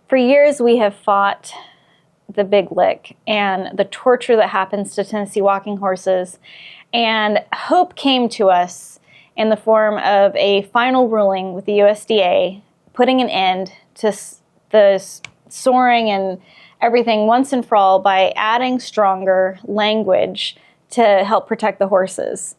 For years, we have fought the big lick and the torture that happens to Tennessee walking horses. And hope came to us in the form of a final ruling with the USDA putting an end to the soaring and everything once and for all by adding stronger language to help protect the horses.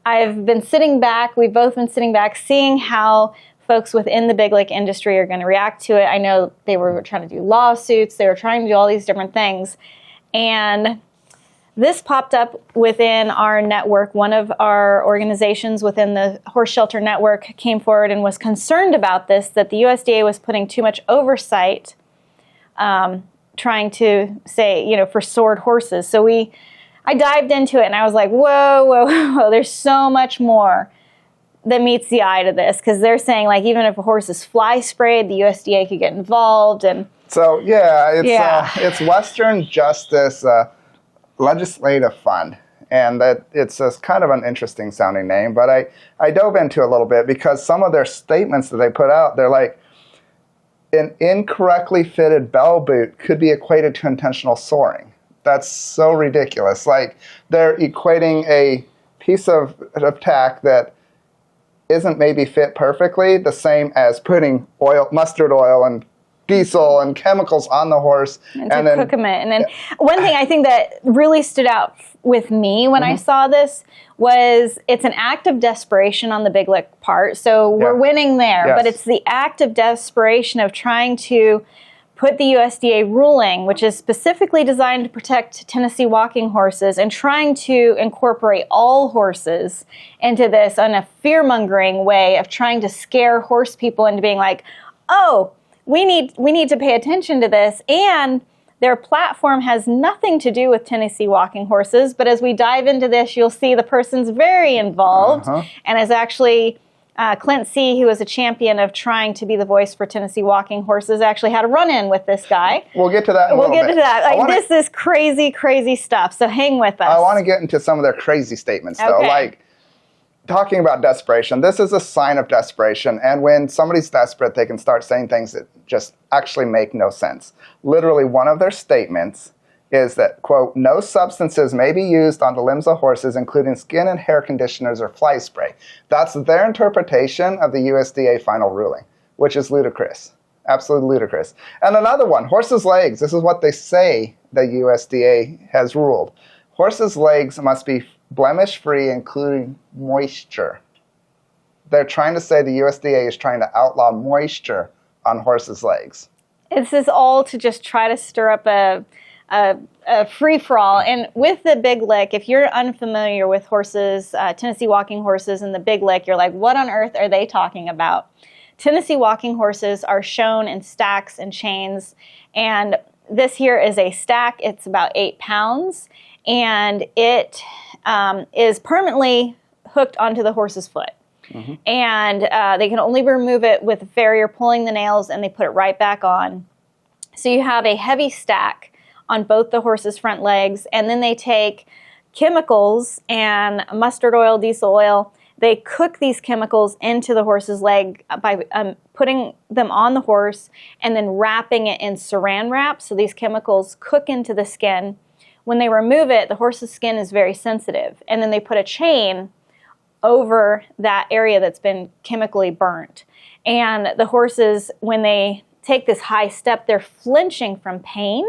I've been sitting back, we've both been sitting back, seeing how folks within the big lick industry are going to react to it. I know they were trying to do lawsuits, they were trying to do all these different things. And this popped up within our network. One of our organizations within the Horse Shelter Network came forward and was concerned about this, that the USDA was putting too much oversight, trying to say, you know, for sored horses. So I dived into it and I was like, whoa, whoa, whoa, there's so much more that meets the eye to this, because they're saying, like, even if a horse is fly sprayed, the USDA could get involved. And so, it's Western Justice Legislative Fund, and that it's a kind of an interesting sounding name, but I dove into it a little bit because some of their statements that they put out, they're like, an incorrectly fitted bell boot could be equated to intentional soaring. That's so ridiculous. Like, they're equating a piece of tack that isn't maybe fit perfectly the same as putting mustard oil and diesel and chemicals on the horse and then cook them in. And then one thing I think that really stood out with me when I saw this was it's an act of desperation on the big lick part. So we're winning there, but it's the act of desperation of trying to put the USDA ruling, which is specifically designed to protect Tennessee walking horses, and trying to incorporate all horses into this in a fear-mongering way of trying to scare horse people into being like, oh, we need to pay attention to this. And their platform has nothing to do with Tennessee walking horses, but as we dive into this, you'll see the person's very involved and is actually Clint C., who was a champion of trying to be the voice for Tennessee walking horses, actually had a run-in with this guy. We'll get to that in a little bit. Like, this is crazy, crazy stuff, so hang with us. I want to get into some of their crazy statements, though. Like, talking about desperation, this is a sign of desperation, and when somebody's desperate, they can start saying things that just actually make no sense. Literally, one of their statements is that, quote, no substances may be used on the limbs of horses, including skin and hair conditioners or fly spray. That's their interpretation of the USDA final ruling, which is ludicrous. Absolutely ludicrous. And another one, horses' legs. This is what they say the USDA has ruled. Horses' legs must be blemish-free, including moisture. They're trying to say the USDA is trying to outlaw moisture on horses' legs. This is all to just try to stir up a free-for-all. And with the big lick, if you're unfamiliar with horses, Tennessee walking horses and the big lick, you're like, what on earth are they talking about? Tennessee walking horses are shown in stacks and chains, and this here is a stack. It's about 8 pounds, and it is permanently hooked onto the horse's foot. And they can only remove it with a farrier pulling the nails, and they put it right back on. So you have a heavy stack on both the horse's front legs, and then they take chemicals and mustard oil, diesel oil. They cook these chemicals into the horse's leg by putting them on the horse and then wrapping it in saran wrap, so these chemicals cook into the skin. When they remove it, the horse's skin is very sensitive, and then they put a chain over that area that's been chemically burnt. And the horses, when they take this high step, they're flinching from pain,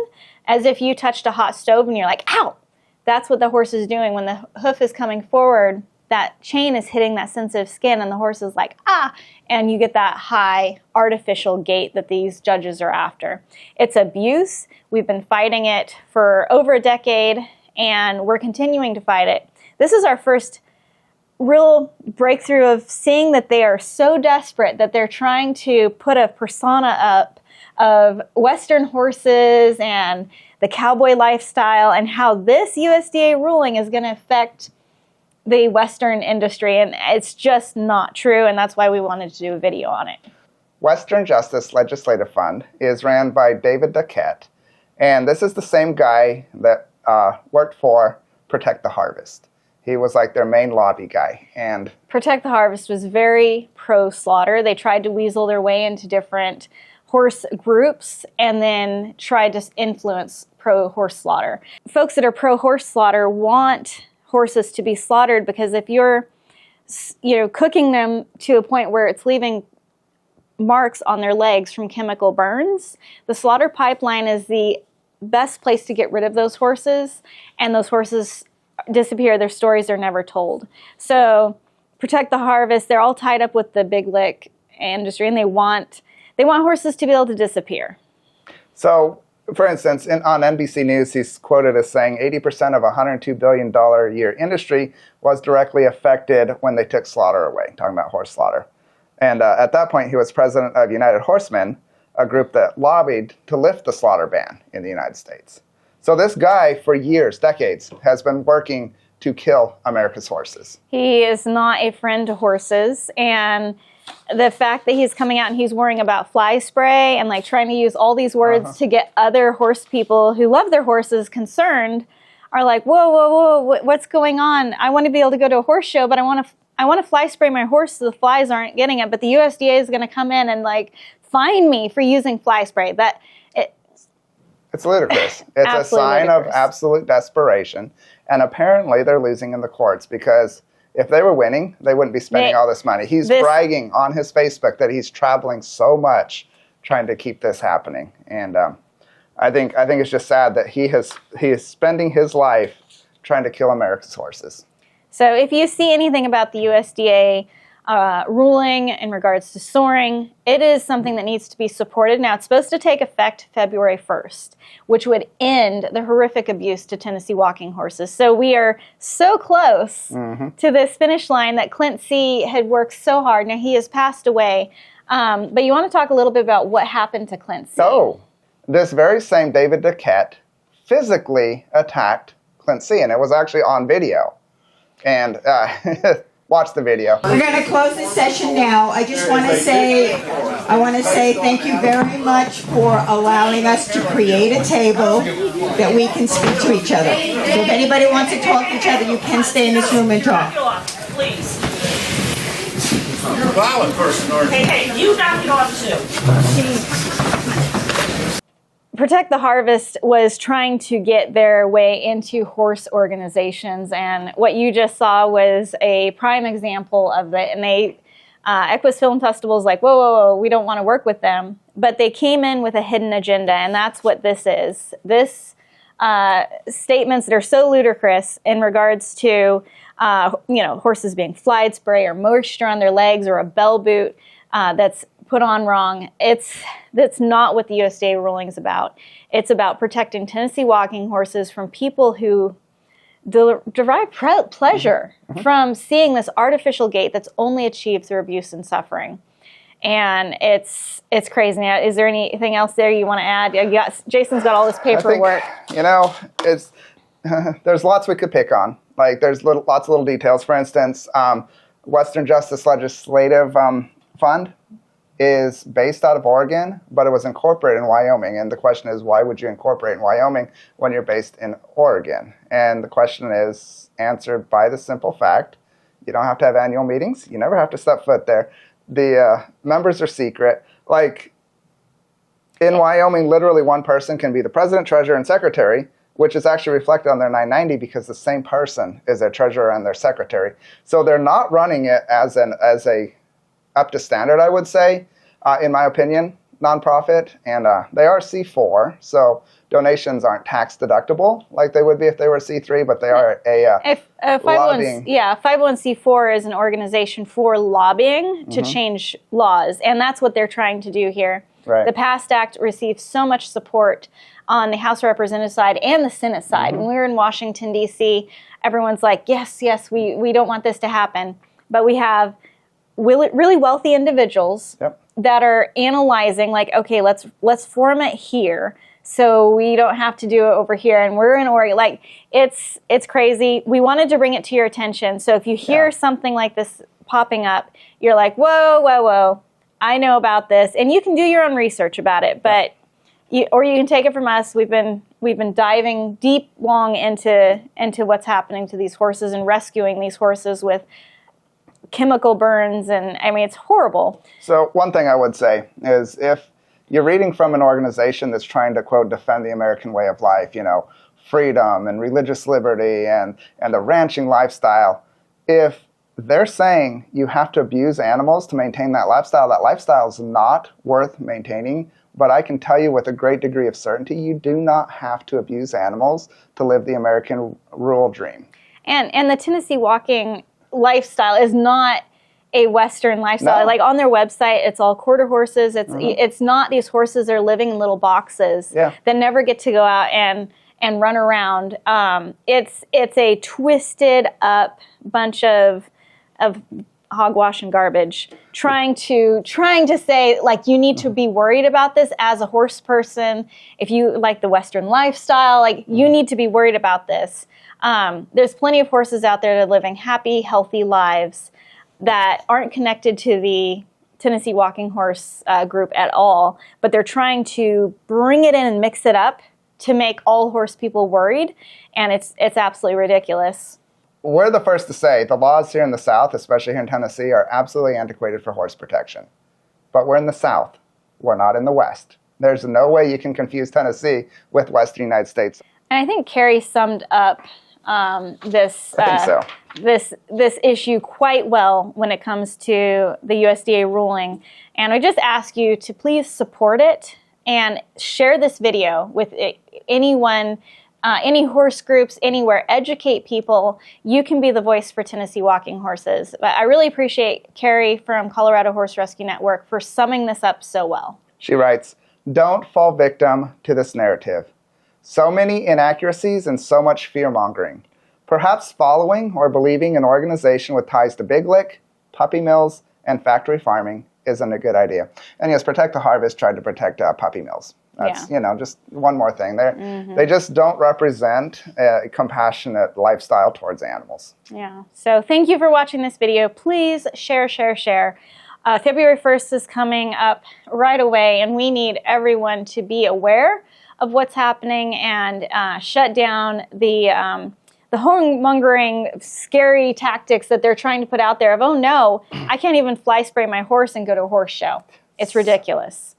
as if you touched a hot stove and you're like, ow! That's what the horse is doing. When the hoof is coming forward, that chain is hitting that sensitive skin, and the horse is like, ah! And you get that high artificial gait that these judges are after. It's abuse. We've been fighting it for over a decade, and we're continuing to fight it. This is our first real breakthrough of seeing that they are so desperate that they're trying to put a persona up of Western horses and the cowboy lifestyle, and how this USDA ruling is going to affect the Western industry, and it's just not true, and that's why we wanted to do a video on it. Western Justice Legislative Fund is ran by David Duquette, and this is the same guy that worked for Protect the Harvest. He was like their main lobby guy. And Protect the Harvest was very pro-slaughter. They tried to weasel their way into different horse groups and then try to influence pro-horse slaughter. Folks that are pro-horse slaughter want horses to be slaughtered because if you're cooking them to a point where it's leaving marks on their legs from chemical burns, the slaughter pipeline is the best place to get rid of those horses, and those horses disappear. Their stories are never told. So Protect the Harvest, they're all tied up with the big lick industry, and they want horses to be able to disappear. So, for instance, on NBC News, he's quoted as saying 80% of a $102 billion a year industry was directly affected when they took slaughter away, talking about horse slaughter. And at that point, he was president of United Horsemen, a group that lobbied to lift the slaughter ban in the United States. So this guy, for years, decades, has been working to kill America's horses. He is not a friend to horses, and the fact that he's coming out and he's worrying about fly spray and like trying to use all these words to get other horse people who love their horses concerned are like, whoa, what's going on? I want to be able to go to a horse show, but I want to fly spray my horse so the flies aren't getting it. But the USDA is going to come in and like fine me for using fly spray. It's ludicrous. It's a sign of absolute desperation. And apparently they're losing in the courts because if they were winning, they wouldn't be spending all this money. He's bragging on his Facebook that he's traveling so much trying to keep this happening. And I think it's just sad that he is spending his life trying to kill America's horses. So if you see anything about the USDA ruling in regards to soaring, it is something that needs to be supported. Now, it's supposed to take effect February 1st, which would end the horrific abuse to Tennessee walking horses. So we are so close to this finish line that Clint C. had worked so hard. Now, he has passed away. But you want to talk a little bit about what happened to Clint C. Oh, this very same David Duquette physically attacked Clint C. And it was actually on video. And watch the video. We're going to close this session now. I just want to say, thank you very much for allowing us to create a table that we can speak to each other. So if anybody wants to talk to each other, you can stay in this room and talk. Please. You're a violent person, aren't you? Hey, you knock it off too. Protect the Harvest was trying to get their way into horse organizations, and what you just saw was a prime example of it. And Equus Film Festival is like, whoa, we don't want to work with them. But they came in with a hidden agenda, and that's what this is. This statements that are so ludicrous in regards to horses being fly spray or moisture on their legs or a bell boot that's put on wrong. That's not what the USDA ruling is about. It's about protecting Tennessee walking horses from people who derive pleasure from seeing this artificial gait that's only achieved through abuse and suffering. And it's crazy. Now, is there anything else there you want to add? Yes, Jason's got all this paperwork. I think, there's lots we could pick on. Like there's lots of little details. For instance, Western Justice Legislative Fund is based out of Oregon, but it was incorporated in Wyoming. And the question is, why would you incorporate in Wyoming when you're based in Oregon? And the question is answered by the simple fact, you don't have to have annual meetings. You never have to step foot there. The members are secret. Like in Wyoming, literally one person can be the president, treasurer, and secretary, which is actually reflected on their 990 because the same person is their treasurer and their secretary. So they're not running it as a up to standard, I would say, in my opinion, nonprofit, and they are C4, so donations aren't tax deductible like they would be if they were C3, but they are a lobbying. 501c4 is an organization for lobbying to change laws, and that's what they're trying to do here. Right. The PAST Act received so much support on the House of Representatives side and the Senate side. When we were in Washington, D.C., everyone's like, yes, we don't want this to happen, but we have really wealthy individuals that are analyzing, like, okay, let's form it here so we don't have to do it over here. And we're in Oregon. Like, it's crazy. We wanted to bring it to your attention. So if you hear something like this popping up, you're like, whoa, I know about this. And you can do your own research about it, but or you can take it from us. We've been diving long into what's happening to these horses and rescuing these horses with chemical burns, and I mean, it's horrible. So one thing I would say is if you're reading from an organization that's trying to, quote, defend the American way of life, you know, freedom and religious liberty and the ranching lifestyle. If they're saying you have to abuse animals to maintain that lifestyle is not worth maintaining. But I can tell you with a great degree of certainty, you do not have to abuse animals to live the American rural dream. And the Tennessee walking lifestyle is not a Western lifestyle. No. Like on their website, it's all quarter horses. It's not these horses that are living in little boxes that never get to go out and run around. It's a twisted up bunch of hogwash and garbage, trying to say, like, you need to be worried about this as a horse person. If you like the Western lifestyle, like, you need to be worried about this. There's plenty of horses out there that are living happy, healthy lives that aren't connected to the Tennessee Walking Horse group at all, but they're trying to bring it in and mix it up to make all horse people worried, and it's absolutely ridiculous. We're the first to say the laws here in the South, especially here in Tennessee, are absolutely antiquated for horse protection. But we're in the South. We're not in the West. There's no way you can confuse Tennessee with Western United States. And I think Carrie summed up this issue quite well when it comes to the USDA ruling. And I just ask you to please support it and share this video with anyone, any horse groups, anywhere. Educate people. You can be the voice for Tennessee walking horses. But I really appreciate Carrie from Colorado Horse Rescue Network for summing this up so well. She writes, "Don't fall victim to this narrative. So many inaccuracies and so much fear-mongering. Perhaps following or believing an organization with ties to Big Lick, puppy mills, and factory farming isn't a good idea." And yes, Protect the Harvest tried to protect puppy mills. That's, you know, just one more thing. They just don't represent a compassionate lifestyle towards animals. Yeah. So thank you for watching this video. Please share, share, share. February 1st is coming up right away, and we need everyone to be aware of what's happening and shut down the hormongering, scary tactics that they're trying to put out there of, oh no, I can't even fly spray my horse and go to a horse show. It's ridiculous.